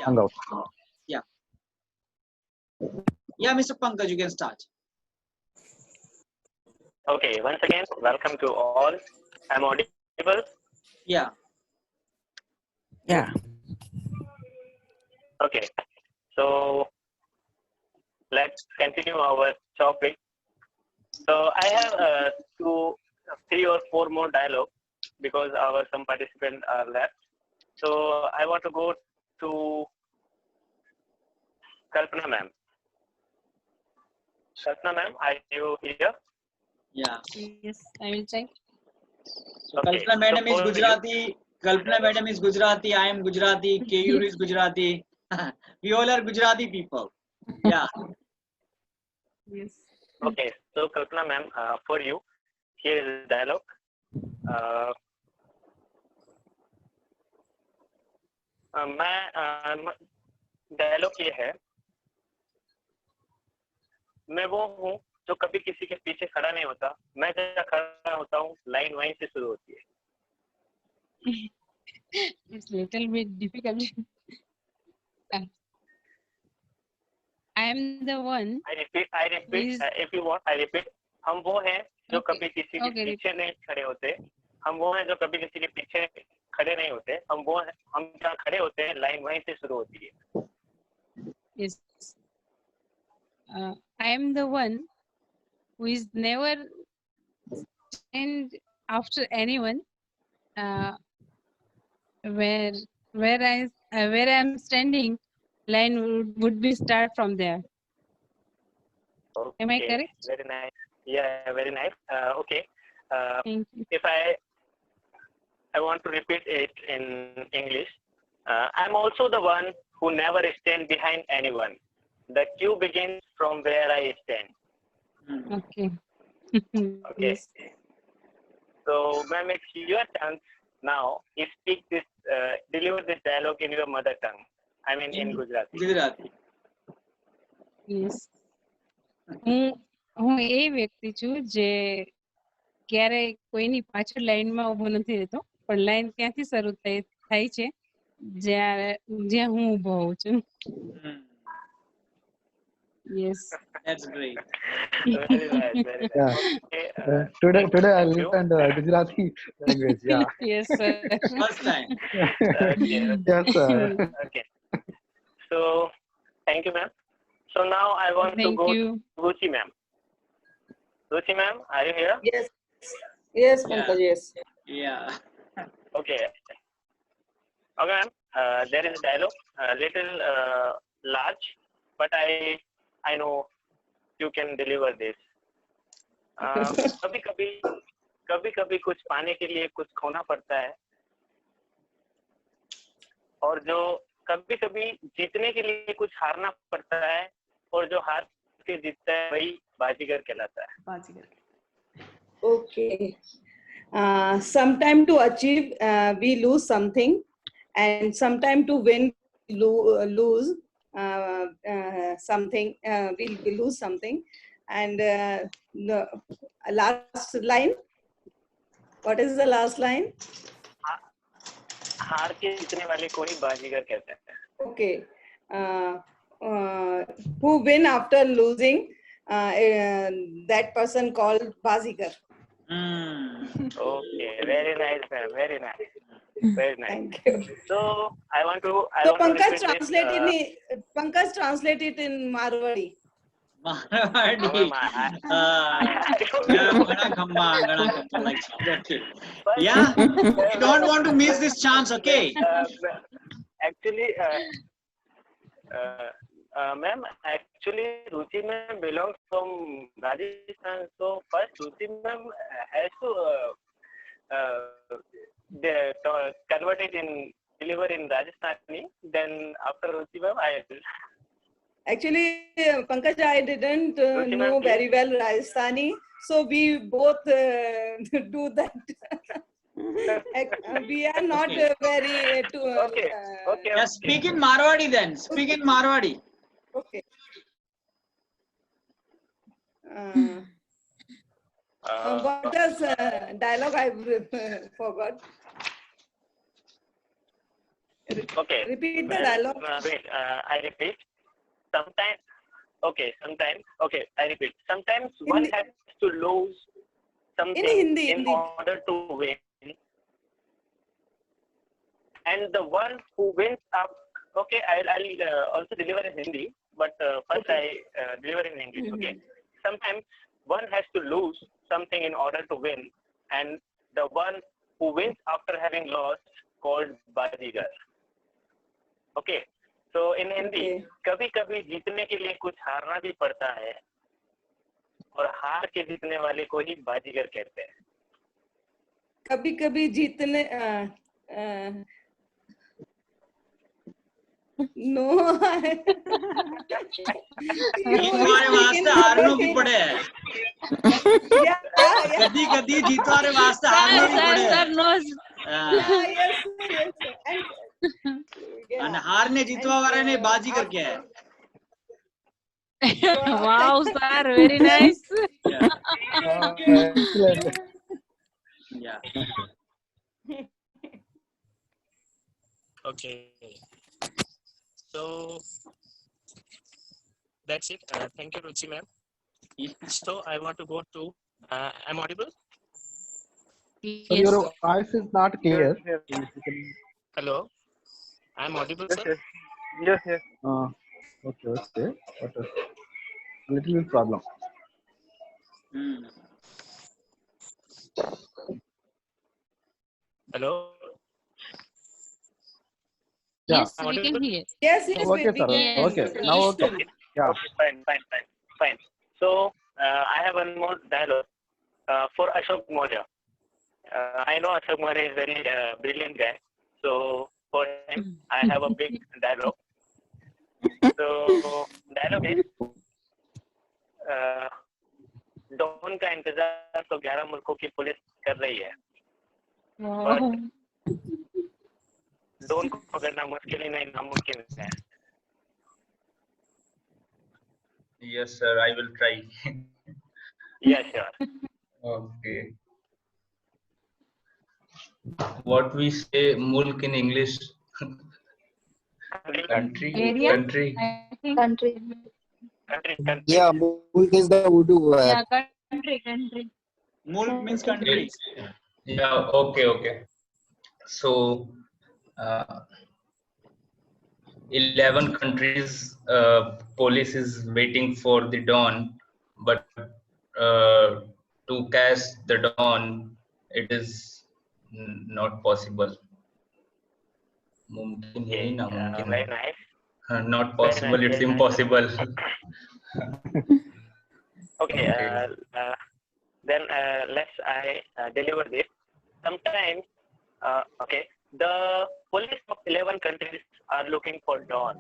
Hang out. Yeah. Yeah, Mr. Pankaj, you can start. Okay, once again, welcome to all. I'm audible. Yeah. Yeah. Okay, so let's continue our topic. So I have 3 or 4 more dialogue because our some participants are left. So I want to go to Kalpana ma'am. Kalpana ma'am, are you here? Yeah. Yes, I will try. So Okay, Kalpana madam so is for you- Gujarati. Kalpana madam is Gujarati. I am Gujarati. Keyur is Gujarati. We all are Gujarati people. Yeah. Yes. Okay, so Kalpana ma'am, for you, here is the dialogue. मैं dialogue ये है, मैं वो हूँ जो कभी किसी के पीछे खड़ा नहीं होता, मैं जहाँ खड़ा होता हूँ लाइन वाइन से शुरू होती है. It's little bit difficult. I am the one. I repeat, Is- if you want, I repeat. हम वो हैं जो Okay, कभी किसी के okay, पीछे नहीं खड़े होते, हम वो हैं जो कभी किसी के पीछे खड़े नहीं होते, हम वो हैं, हम जहाँ खड़े होते हैं लाइन वहीं से शुरू होती है. Yes. I am the one who is never stand after anyone. Where I am standing, line would be start from there. Am I Okay, correct? very nice. Yeah, very nice. Okay. Thank you. If I want to repeat it in English. I'm also the one who never stand behind anyone. The queue begins from where I stand. Okay. Okay. Yes. So, ma'am, it's your chance now. You speak this, deliver this dialogue in your mother tongue. I mean, in Gujarati. Gujarati. Yes. હું એ વ્યક્તિ છું જે ક્યારે કોઈની પાછળ લાઈનમાં ઊભો નથી રહેતો, પણ લાઈન ક્યાંથી શરૂ થાય છે જ્યાં હું ઊભો હોઉં છું. Yes. That's great. Very nice, very nice. Yeah. Okay, Today thank I you. learned Gujarati language. Yeah. Yes, sir. First time. Okay, Yes, sir. okay. So, thank you, ma'am. So now I want to Thank go you. to Ruchi, ma'am. Ruchi, ma'am, are you here? Yes. Yes, Yeah. Pankaj, yes. Yeah. Okay. Okay, ma'am. There is a dialogue, a little large, but I know you can deliver this. कभी कभी कुछ पाने के लिए कुछ खोना पड़ता है, और जो कभी कभी जीतने के लिए कुछ हारना पड़ता है, और जो हार के जीतता है वही बाजीगर कहलाता है. Okay. Sometime to achieve, we lose something, and sometime to win, lose something. We lose something, and the last line. What is the last line? हार के जीतने वाले को ही बाजीगर कहते हैं. Okay. Who win after losing? That person called Bazigar. Okay, very nice, ma'am. Very nice. Very nice. Thank you. So I want to. So want to Pankaj repeat translate this, Pankaj translate it in Marwadi. Marwadi. Gana khamba, like okay. Yeah. You don't want to miss this chance, okay? Actually, ma'am, actually, Ruchi ma'am belongs from Rajasthan. So first, Ruchi ma'am has to convert it in deliver in Rajasthani. Then after Ruchi ma'am, I. Actually, Pankaj, I didn't Ruchi know ma'am, very well Rajasthani, so we both do that. We are not very Okay. Okay. Yeah, speak in Marwadi then. Speak in Marwadi. Okay. What does dialogue I forgot? Okay. Repeat the Well, dialogue. wait, I repeat. Sometimes, sometimes, I repeat. Sometimes one Hindi. has to lose something Hindi, in Hindi. order to win. And the one who wins up, I'll also deliver in Hindi, but first Okay. I deliver in English, okay? Mhm. Sometimes one has to lose something in order to win, and the one who wins after having lost called Bajigar. Okay, so in Hindi, Okay. कभी कभी जीतने के लिए कुछ हारना भी पड़ता है और हार के जीतने वाले को ही बाजीगर कहते हैं. कभी कभी जीतने नो जीतवारे वास्ते हारनो भी पड़े है. कदी कदी जीतवारे वास्ते हारनो भी पड़े sir है. knows. yes and અને હારને જીતવા વાળાને બાજીગર કહે. Wow, sir, very nice. Excellent. Yeah. Okay. So that's it. Thank you, Ruchi ma'am. So I want to go to. I'm audible. So Yes. your voice is not clear. Hello. I'm audible, Yes, sir. yes. Yes, yes. Okay. But a little bit problem. Hmm. Hello. Yeah. Yes, we can hear. yes Okay, sir. Yes. Okay. Now okay. Yeah. Fine. So I have one more dialogue for Ashok Maurya. I know Ashok Maurya is very brilliant guy. So for him, I have a big dialogue. So dialogue is Don का इंतजार तो 11 मुल्कों की police कर रही है. Wow. Don को पकड़ना मुश्किल ही नहीं नामुमकिन है. Yes, sir. I will try. Yeah, sure. Okay. What we say, mulk in English? Country. Area? Country. I think Country. Yeah, Mulk is the Urdu word. yeah, country. Mulk means country. Yeah. Okay. So, 11 countries police is waiting for the dawn, but to catch the dawn, it is not possible. मुमकिन है ही नामुमकिन Very है. nice. Not possible, it's impossible. Okay, then I deliver this. Sometimes, the police of 11 countries are looking for Dawn,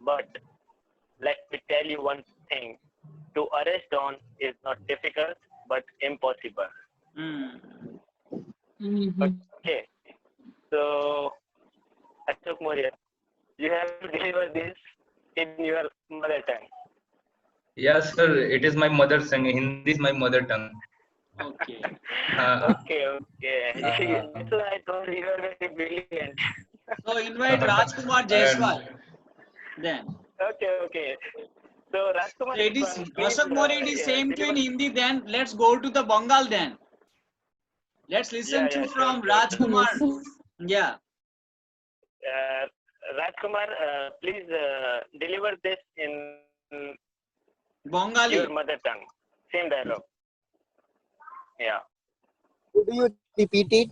but let me tell you one thing: to arrest Dawn is not difficult, but impossible. Mhm. Okay, so Ashok Maurya, you have to deliver this in your mother tongue. Yes, sir. It is my mother tongue. Hindi is my mother tongue. Okay. Okay. So I told you are very brilliant. So invite Rajkumar Jaiswal. Then. Okay. So Rajkumar. So it is please, Ashok Maurya. It is same to in Hindi. Then let's go to the Bengal. Then let's listen Yeah, to sure, from sure. Rajkumar. Yeah. Rajkumar, please deliver this in Bengali. your mother tongue. Same dialogue. Yeah. Could you repeat it?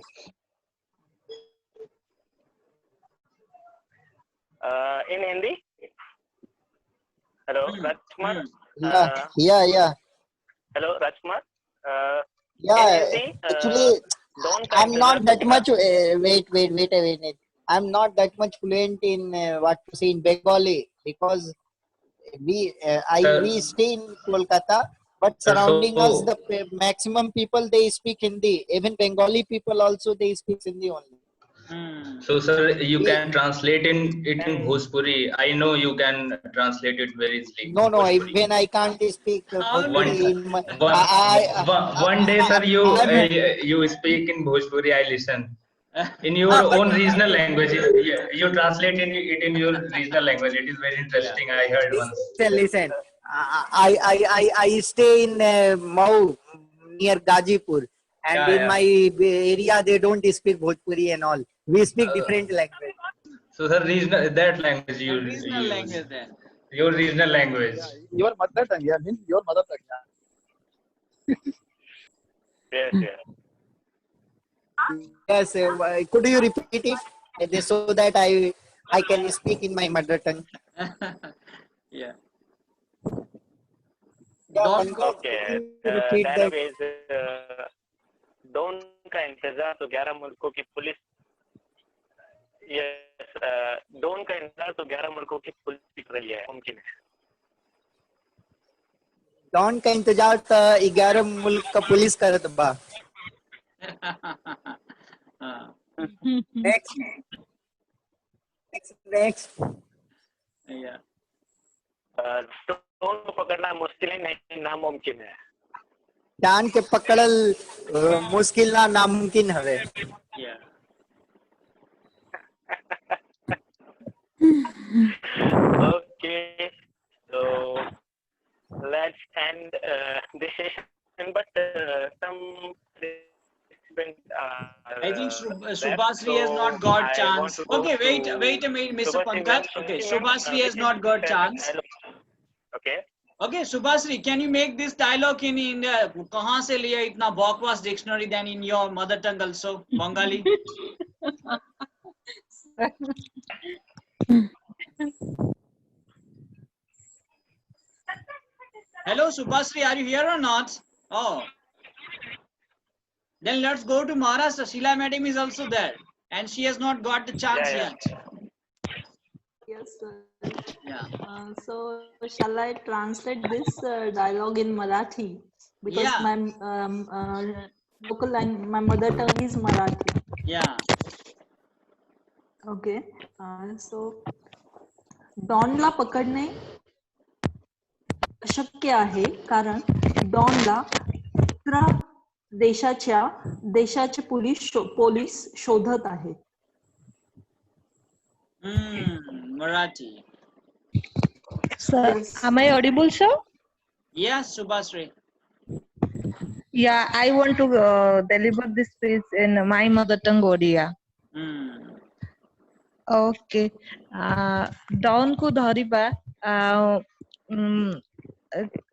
In Hindi. Hello, Rajkumar. Yeah. Hello, Rajkumar. Yeah, in Hindi, actually, don't I'm not that consider- much. Wait a minute. I'm not that much fluent in what to say in Bengali because we stay in Kolkata, but surrounding us, the maximum people they speak Hindi. Even Bengali people also they speak Hindi only. So, sir, you can translate it in Bhojpuri. I know you can translate it very easily. No, Bhojpuri. even I can't speak Bhojpuri in my. One day, sir, you speak in Bhojpuri. I listen. In your own regional language, you translate it in your regional language. It is very interesting. I heard once. Listen. I stay in Mau near Gazipur, and in Yeah, my area they don't speak Bhojpuri and all. We speak yeah. different language. So the regional, that language you Regional use, language there. your regional language. Your mother tongue, yeah, means your mother tongue. Yes, yes. Yes, could you repeat it so that I can speak in my mother tongue? Yeah. Yeah, Don, Pankaj, Okay. could you repeat that? Dialogue is Don का इंतजार तो 11 मुल्कों की police yes don का इंतजार तो 11 मुल्कों की पुलिस कर रही है मुमकिन है डॉन का इंतजार तो 11 मुल्क का पुलिस करत बा. Next. Yeah. डॉन को पकड़ना मुश्किल नहीं नामुमकिन है डान के पकड़ल मुश्किल ना नामुमकिन हवे. Yeah. Okay, so let's end this session, but some participants I think left, Shubhasri has so not got I chance. want to go Okay, wait to a minute, Mr. Shubhasri Pankaj. ma'am. Okay, Shubhasri Shubhasri ma'am, has not got chance. Okay. Okay, Shubhasri, can you make this dialogue in कहाँ से लिया इतना बकवास dictionary than in your mother tongue also, Bengali? Hello, Shubhasri, are you here or not? Oh. Then let's go to Maharashtra. Sheila madam is also there. And she has not got the chance Yeah. yet. Yes, sir. Yeah. So shall I translate this dialogue in Marathi? Because Yeah. my local language, my mother tongue is Marathi. Yeah. Okay. So डॉनला पकडणे अशक्य आहे कारण डॉनला दुसऱ्या देशाचे police शोधत आहेत. Marathi. Sir, Yes. am I audible, sir? Yes, Shubhasri. Yeah, I want to deliver this speech in my mother tongue, Odia. Okay. Dawn को धरिबा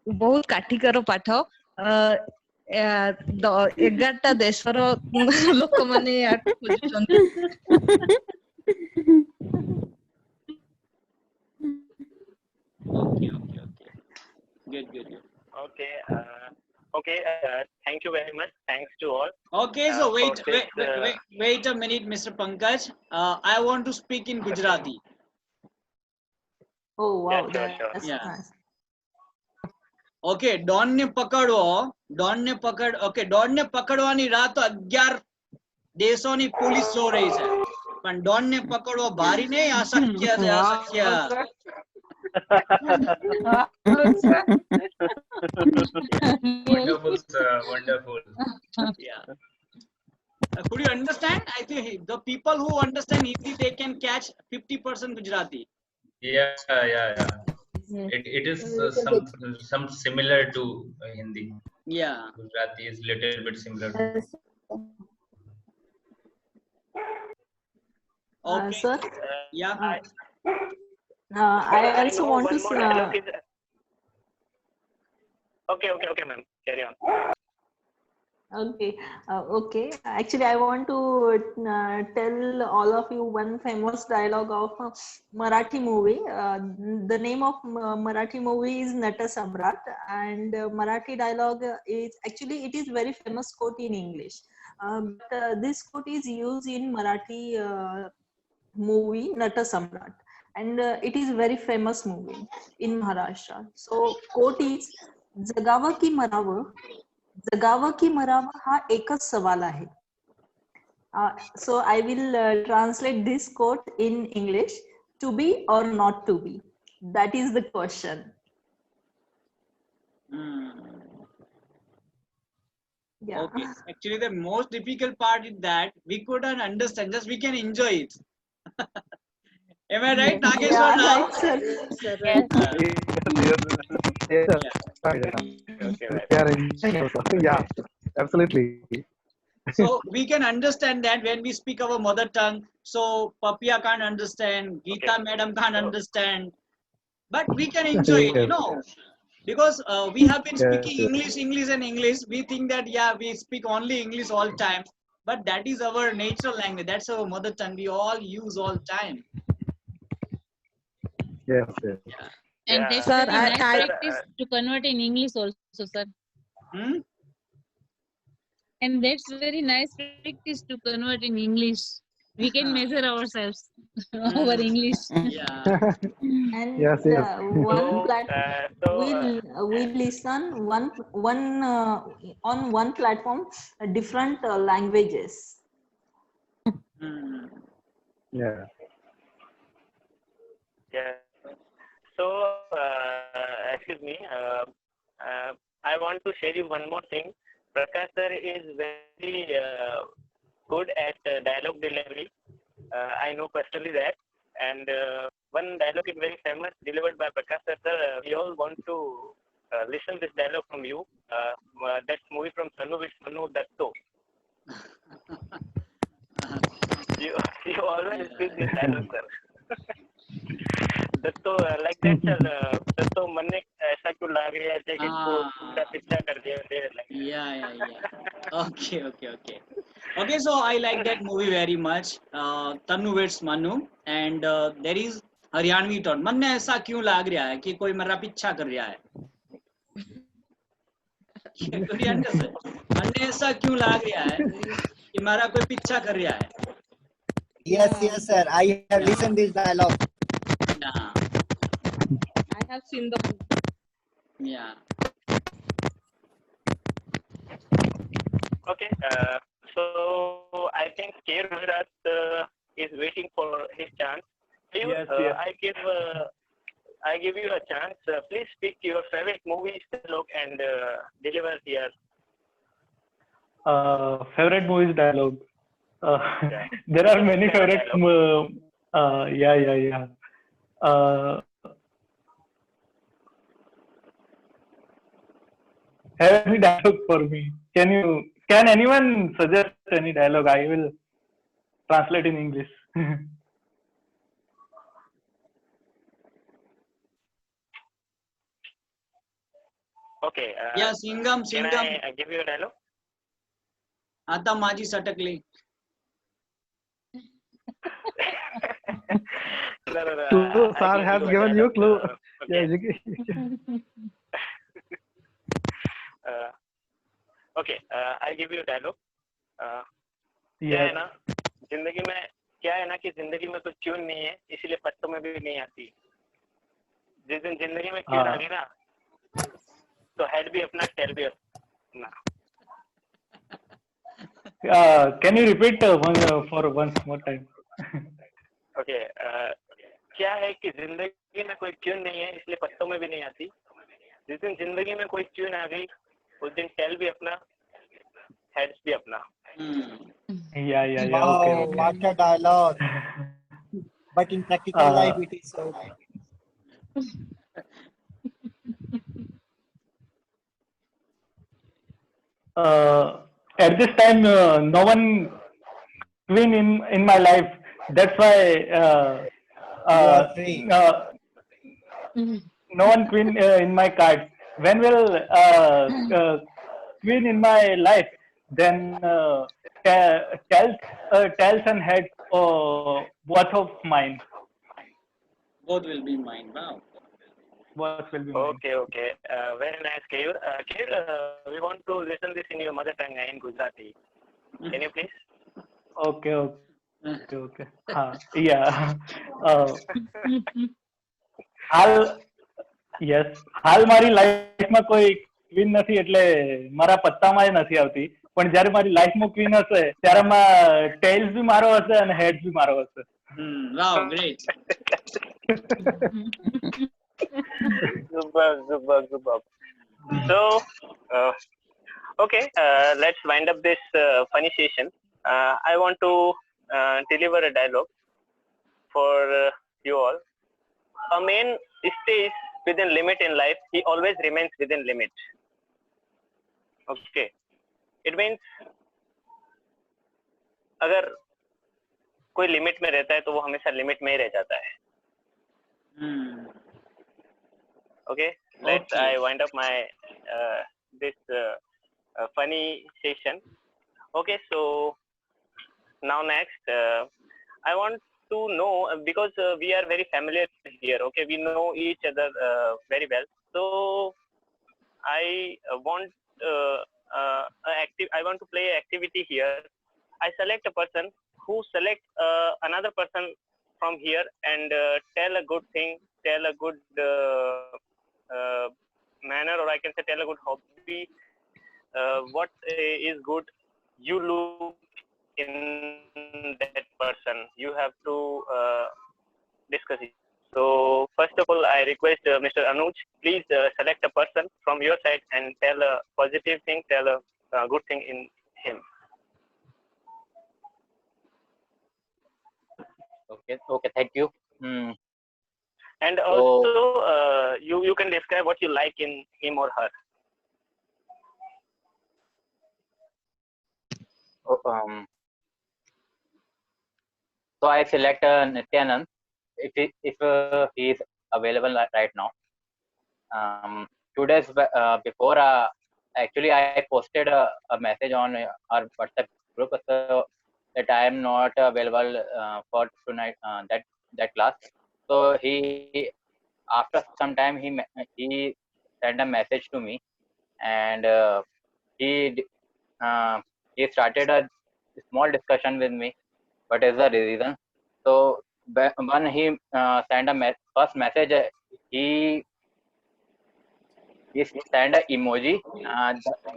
बहुत काठिकर पाठ 11टा देशर लोक माने खोजुछन्ति. Okay. Good. Okay. Okay. Thank you very much. Thanks to all. Okay, so wait for this, a minute, Mr. Pankaj. I want to speak in Gujarati. Oh wow, Yeah, sure. that's Yeah. nice. Okay, Don ને પકડવાની રાત 11 દેશોની police જો રહી છે પણ Don ને પકડવો ભારી નહીં અશક્ય છે અશક્ય. Wonderful, sir. Wonderful. Yeah. Could you understand? I think the people who understand Hindi, they can catch 50% Gujarati. Yeah. It is some similar to Hindi. Yeah. Gujarati is little bit similar. Okay. Sir, Yeah. I also know want one to more dialogue is- Okay, ma'am. Carry on. Okay. Actually, I want to tell all of you one famous dialogue of Marathi movie. The name of Marathi movie is Nata Samrat, and Marathi dialogue is actually it is very famous quote in English. But this quote is used in Marathi movie Nata Samrat, and it is very famous movie in Maharashtra. So quote is जगावं की मरावं हा एकच सवाल आहे. So I will translate this quote in English: to be or not to be, that is the question. Yeah. Okay. Actually, the most difficult part is that we couldn't understand. Just we can enjoy it. Am I right, Nageshwar? Yeah, Now? right, sir. Yes, sir, right. Yes, sir. Okay, We right. are enjoying also. Yeah, absolutely. So we can understand that when we speak our mother tongue. So Papia can't understand, Geeta Okay. madam can't So, understand, but we can enjoy it, Yes, because we have been yes, speaking yes. English and English. We think that yeah, we speak only English all time, but that is our natural language. That's our mother tongue. We all use all time. Yes, yes. Yeah. And yeah, that's Sir, very nice sir, practice to convert in English also, sir. Hmm? And that's very nice practice to convert in English. We can measure ourselves over Hmm. English. Yeah. And Yes, yes. one so, we listen on one platform different languages. Hmm. Yeah. yeah. So, excuse me. I want to share you one more thing. Prakash sir is very good at dialogue delivery. I know personally that. And one dialogue is very famous, delivered by Prakash sir. We all want to listen this dialogue from you. That movie from Sanu with Sanu Datto. You always speak this dialogue, sir. Datto like that sir. दत्तो मन ने ऐसा क्यों लाग रहा है कि इसको पूरा पीछा कर दिया like Yeah. Okay, so I like that movie very much. Tanu vs Manu, and there is Haryanvi tone. मन ने ऐसा क्यों लाग रहा है कि कोई मेरा पीछा कर रहा है. Could you understand? मन ने ऐसा क्यों लाग रहा है कि मेरा कोई पीछा कर रहा है. Yes, yes, sir. I have listened this dialogue. Yeah. I have seen the movie. Yeah. okay. So I think K. Gujarat is waiting for his chance. Yes. I give you a chance. Please speak your favorite movie dialogue and deliver here. Favorite movies dialogue. Yeah. There are many Favorite favorite. Yeah. Have any dialogue for me? Can anyone suggest any dialogue? I will translate in English. Okay. Yeah, Singham. Can I give you a dialogue? आता माझी सटकली. No. Clue, I sir give has you a given you dialogue, clue. okay. Okay. I give you a dialogue. क्या है Yes. ना क्या है ना कि जिंदगी में कोई ट्यून नहीं है, इसीलिए पत्तों में भी नहीं आती. जिस दिन जिंदगी में ट्यून आ गई ना, तो हेड भी अपना, टेल भी अपना. Can you repeat for once more time? Okay. क्या है कि जिंदगी में कोई ट्यून नहीं है, इसलिए पत्तों में भी नहीं आती. जिस दिन जिंदगी में कोई ट्यून आ गई, उस दिन टेल भी अपना, हेड्स भी अपना. Yeah. Wow, Okay. what a dialogue. But in practical life, it is so. At this time, no one queen in my life. That's why You are free. no one queen in my card. When will queen in my life? Then tails and heads both of mine. Both will be mine. Wow. Both will be mine. Okay. Very nice, Kayur. We want to listen this in your mother tongue in Gujarati. Can you please? Okay. Yeah. હાલ મારી લાઈફમાં કોઈ queen નથી, એટલે મારા પત્તામાં નથી આવતી. પણ જ્યારે મારી લાઈફમાં ક્વીન હશે ત્યારે ટેલ્સ બી મારો હશે અને હેડ્સ બી મારો હશે. Wow, great. Super. So, Okay, let's wind up this funny session. I want to deliver a dialogue for you all. A man stays within limit in life. He always remains within limit. Okay, it means अगर कोई limit में रहता है तो वो हमेशा limit में ही रह जाता है. Okay, let's I wind up my this funny session. Okay, so now next I want to know because we are very familiar here. Okay, we know each other very well. So I want I want to play an activity here. I select a person who select another person from here and tell a good thing, tell a good manner, or I can say tell a good hobby. What is good you look in that person. You have to discuss it. So first of all, I request Mr. Anuj, please select a person from your side and tell a positive thing, tell a good thing in him. Okay, thank you. And also, you can describe what you like in him or her. So I select Nityanand if he is available right now. 2 days before, actually I posted a message on our WhatsApp group so that I am not available for tonight that class. So he after some time he sent a message to me and he started a small discussion with me. What is the reason? So when he sent a first message, he sent an emoji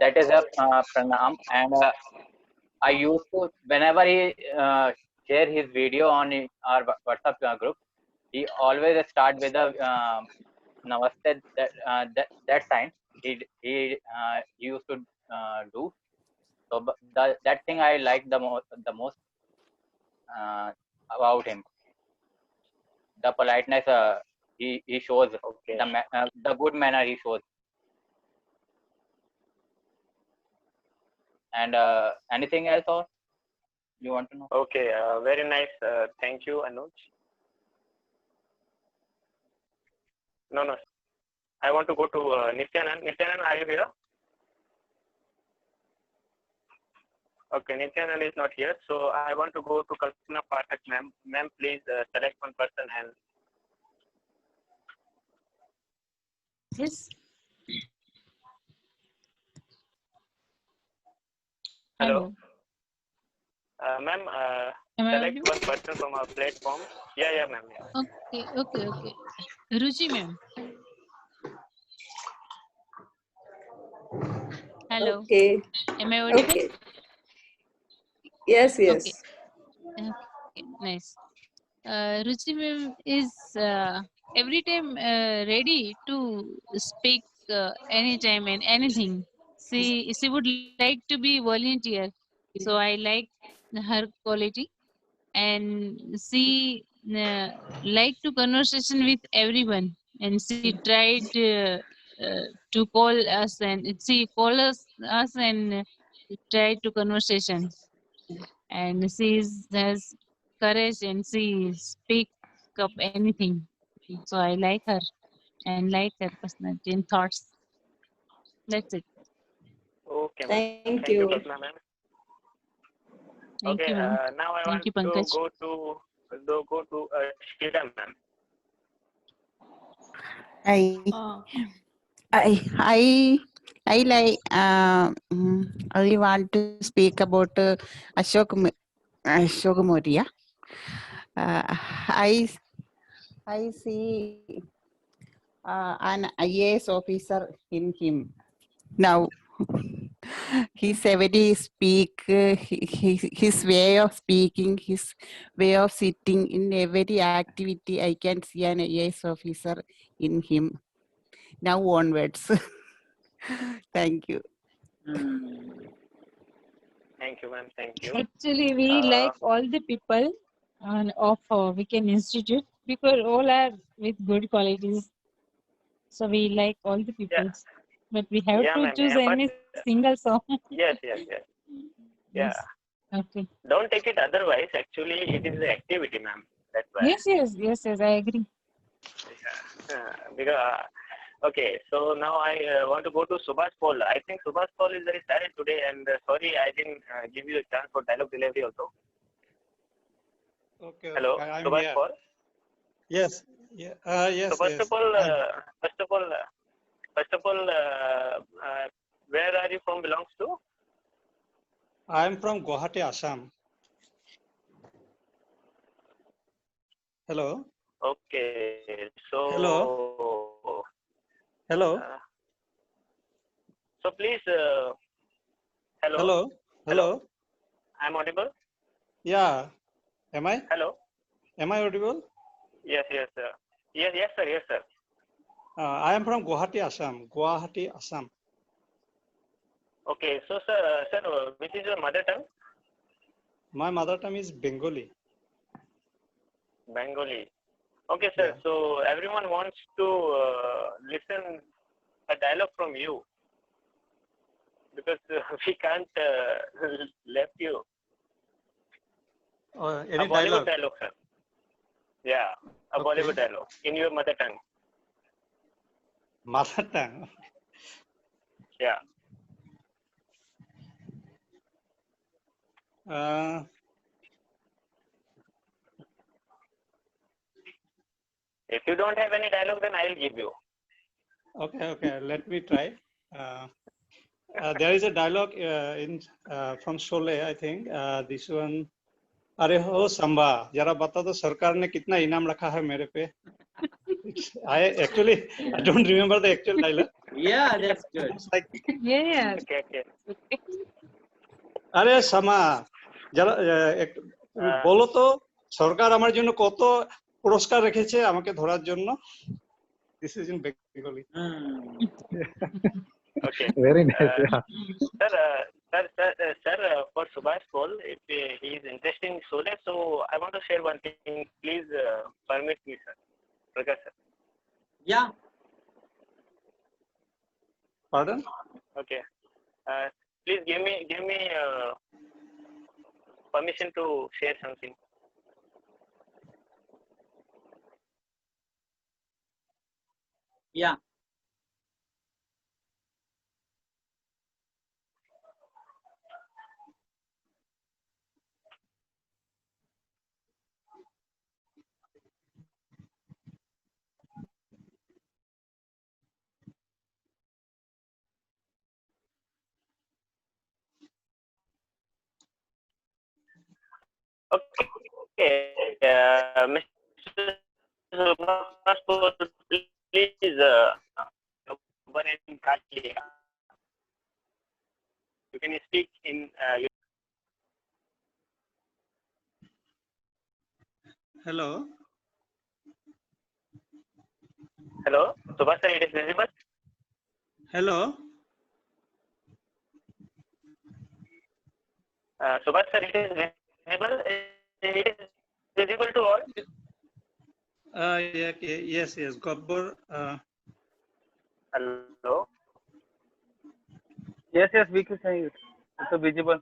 that is a pranam, and I used to whenever he share his video on our WhatsApp group, he always start with a namaste that sign he used to do. So that thing I like the most about him. The politeness he shows, okay. The good manner he shows. And anything else or you want to know? Okay, very nice. Thank you, Anuj. No. I want to go to Nityanand. Nityanand, are you here? Okay, Nityanand is not here. So I want to go to Kalpana Pathak, ma'am. Ma'am, please select one person and. Yes. Hello. Ma'am, Am I select audible? one person from our platform. Yeah, ma'am. Yeah. Okay. Ruchi ma'am. Hello. Okay. Am I audible? Okay. Yes. Okay, nice. Ruchi ma'am is every time ready to speak anytime and anything. She would like to be volunteer, so I like her quality, and she like to conversation with everyone, and she tried to call us, and she call us and try to conversation, and she has courage and she speak up anything. So I like her and like her personality and thoughts. That's it. Okay, ma'am. Thank you, you. Kalpana, ma'am. Thank Okay, you, ma'am. now I Thank want you, to Pankaj. go to Shida, ma'am. I like I want to speak about Ashok Moria. I see an IAS officer in him now. His ability to speak, his way of speaking, his way of sitting in every activity, I can see an IAS officer in him. Now onwards. Thank you. Thank you, ma'am. Thank you. Actually, we like all the people of Weekend Institute because all are with good qualities. So we like all the people. But we have Yeah, to ma'am. choose Yeah, but any single song. yes. Yeah. Yes. Okay. Don't take it otherwise. Actually, it is the activity, ma'am. That's why. Yes, I agree. Because okay, so now I want to go to Subhash Paul. I think Subhash Paul is very silent today, and sorry I didn't give you a chance for dialogue delivery also. Okay, Hello, okay, I'm Subhash here. Paul. Yes, yeah, yes, So first yes. of all, where are you from? Belongs to? I'm from Guwahati, Assam. Hello. Okay, so Hello. So please, hello. Hello. Hello. I'm audible. Yeah. Am I? Hello. Am I audible? Yes, sir. Yes, sir. I am from Guwahati, Assam. Guwahati, Assam. Okay, so sir, which is your mother tongue? My mother tongue is Bengali. Bengali. Okay, sir. Yeah. So everyone wants to listen a dialogue from you because we can't left you. Any A Bollywood dialogue? dialogue, sir. Yeah, a Okay. Bollywood dialogue in your mother tongue. Mother tongue. Yeah. If you don't have any dialogue, then I'll give you. Okay. Let me try. There is a dialogue from Sholay, I think. This one. अरे हो संभा जरा बता दो सरकार ने कितना इनाम रखा है मेरे पे. I don't remember the actual dialogue. Yeah, that's good. It's like, Yeah. Okay. अरे समा जरा বলো তো সরকার আমার জন্য কত পুরস্কার রেখেছে আমাকে ধরার জন্য. This is in Bengali. Okay. Very nice. Yeah. Sir, for Subhash Paul, if he is interested in Sholay, so I want to share one thing. Please permit me, sir. Prakash, sir. Yeah. Pardon? Okay. Please give me permission to share something. Yeah. Okay. Mr. Subhash Paul, please over in Kashia. You can speak in Hello. Hello, Subhash sir, it is visible? Hello. Subhash sir, it is visible? It is visible to all? Yeah, yes, Gabbar. Hello? Yes, we can say it. It's visible.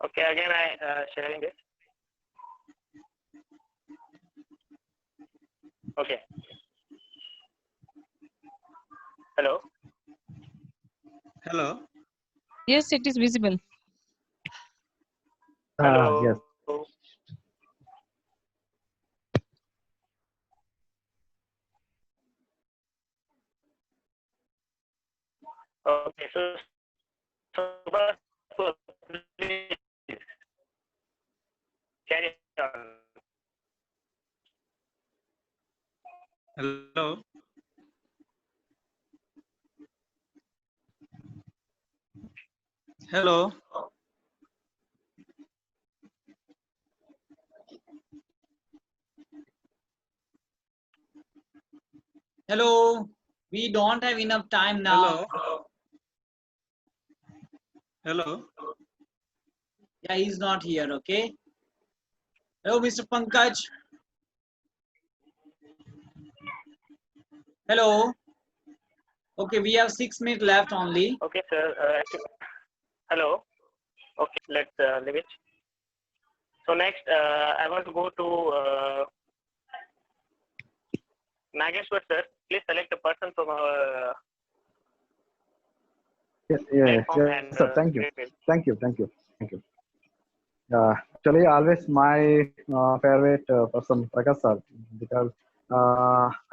Okay, again I sharing it. Okay. Hello? Hello. Yes, it is visible. Hello? Yes. Okay, so Subhash, please carry on. Hello. Hello. we don't have enough time now. Hello. Yeah, he's not here. Okay. Hello, Mr. Pankaj. Hello. Okay, we have 6 minutes left only. Okay, sir. Hello. Okay, let's leave it. So next, I want to go to Nageshwar, sir. Please select a person from our platform and sir. Thank you. greet him. Thank you. Thank you. Thank you. Actually, always my favorite person, Prakash sir, because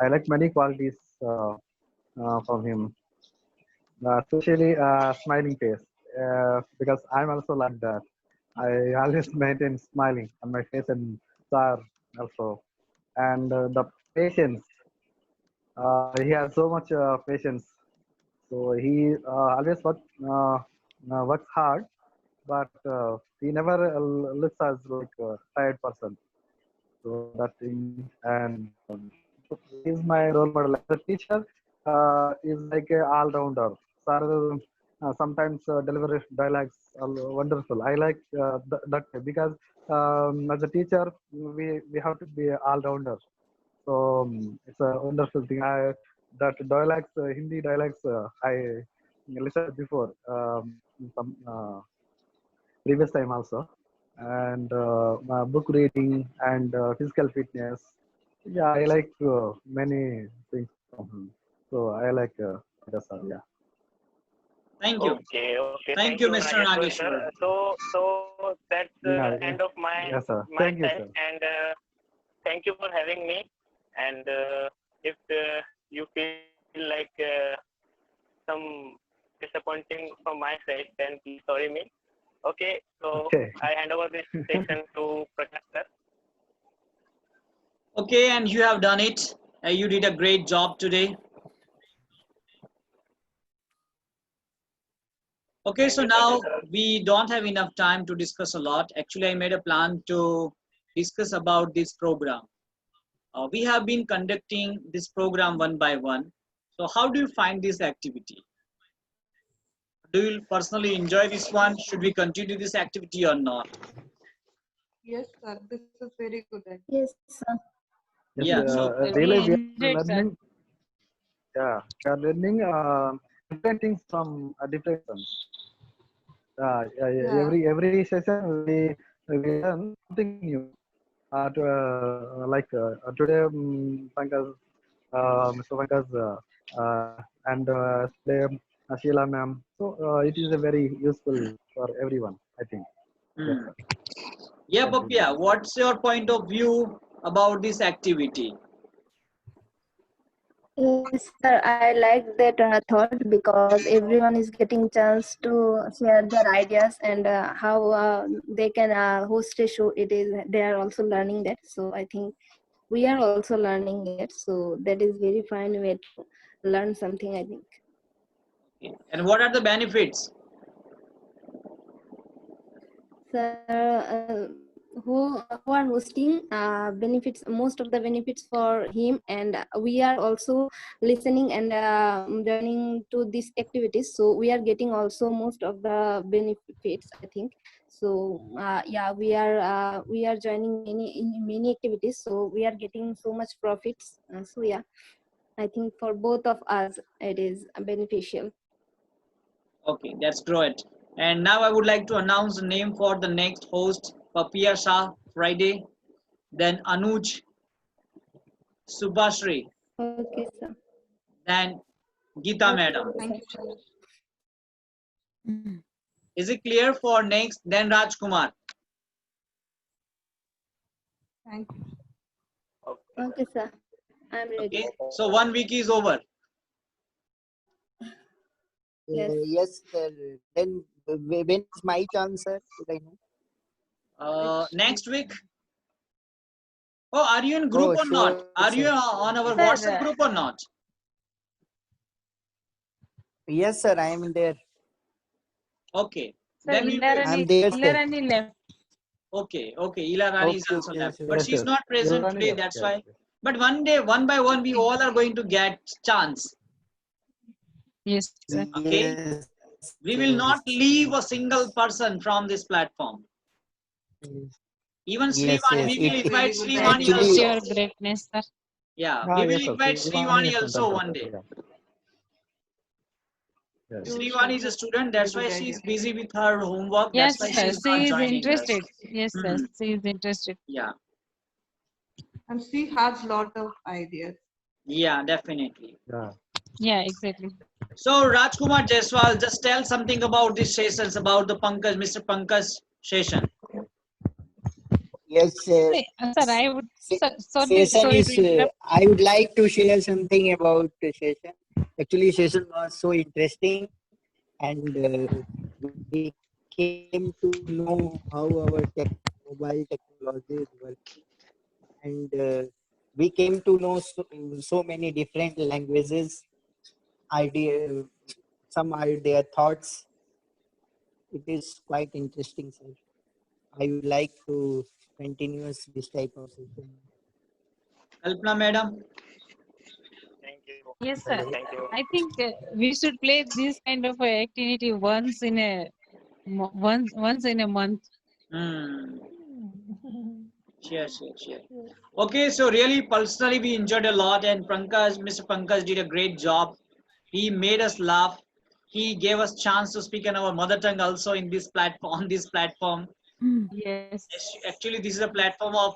I like many qualities from him, especially smiling face. Because I'm also like that. I always maintain smiling on my face and sir also, and the patience. He has so much patience. So he always works hard, but he never looks as like a tired person. So that thing, and he's my role model. As a teacher, is like a all-rounder. Sir, sometimes deliver dialogues are wonderful. I like that way because as a teacher, we have to be all-rounder. So it's a wonderful thing. That dialects, Hindi dialects, I listened before some previous time also, and book reading and physical fitness. Yeah, I like many things from him. So I like that's all. Yeah. Thank you. Okay, okay. Thank you, Mr. Nageshwar, Nageshwar. sir. So that's the end of my Yes, sir. my Thank you, time, sir. and thank you for having me. And if you feel like some disappointing from my side, then please sorry me. Okay, so Okay. I hand over this session to Prakash sir. Okay, and you have done it. You did a great job today. Okay, so now we don't have enough time to discuss a lot. Actually, I made a plan to discuss about this program. We have been conducting this program one by one. So how do you find this activity? Do you personally enjoy this one? Should we continue this activity or not? Yes, sir. This is very good. Yes, sir. Yes, Yeah, so really, we enjoyed, are sir. learning. Yeah, we are learning different things from different persons. Yeah. Every session we learn something new. Today, Pankaj, Mr. Pankaj, and today Sheila ma'am. So it is a very useful for everyone, I think. Yes, sir. Yeah, Thank you. Papia, what's your point of view about this activity? Yes, sir. I like that thought because everyone is getting chance to share their ideas and how they can host a show. It is they are also learning that. So I think we are also learning it. So that is very fine way to learn something. I think. And what are the benefits? Sir, who are hosting benefits, most of the benefits for him, and we are also listening and joining to these activities, so we are getting also most of the benefits, I think. So yeah, we are joining in many activities, so we are getting so much profits. So yeah, I think for both of us it is beneficial. Okay, that's great. And now I would like to announce the name for the next host, Papia Shah Friday, then Anuj Subhashri, Okay, sir. then Geeta Madam. Thank you, sir. Is it clear for next? Then Rajkumar. Thank you. Okay, sir. I'm ready. Okay, so 1 week is over. Yes. Yes, sir. Then when is my turn, sir? Should I know? Next week. Oh, are you in group or not? Sure, Are you sir. on our Sir, WhatsApp group or not? Yes, sir. I am there. Okay. Sir, Then we will. I'm there, sir. Ilarani left. Okay, Ila Rani is Okay, also okay, left, sir. but Yes, she's yes. not present Ilan, today. yes, That's yes, why. yes. But one day, one by one, we all are going to get chance. Yes, sir. Okay, Yes. we will not Yes. leave a single person from this platform. Even Yes. Srivani, Yes. we will invite Srivani That's Actually, also. your greatness, sir. Yeah, Ah, we will yes, sir. invite Srivani Srivani is also one fantastic. day. Yeah. Yes. Srivani is a student, that's why she is busy with her homework. Yes, That's why she sir. is She not is joining us. interested. Yes, sir. Hmm. She is interested. Yeah, And she has lot of ideas. yeah, definitely. Yeah. Yeah, exactly. So Rajkumar Jaiswal, just tell something about these sessions, about the Pankaj, Mr. Pankaj session. yes. Sir, I would, sir, Session sorry to is. interrupt. I would like to share something about the session. Actually, session was so interesting, and we came to know how our mobile technologies work, and we came to know so many different languages, idea, some idea thoughts. It is quite interesting, sir. I would like to continue this type of session. Kalpana madam. Thank you. Yes, sir. Thank you. I think we should play this kind of a activity once in a once in a month. Hmm. Sure. Okay, so really personally we enjoyed a lot, and Pankaj, Mr. Pankaj did a great job. He made us laugh. He gave us chance to speak in our mother tongue also in this platform. On this platform, Yes. actually, this is a platform of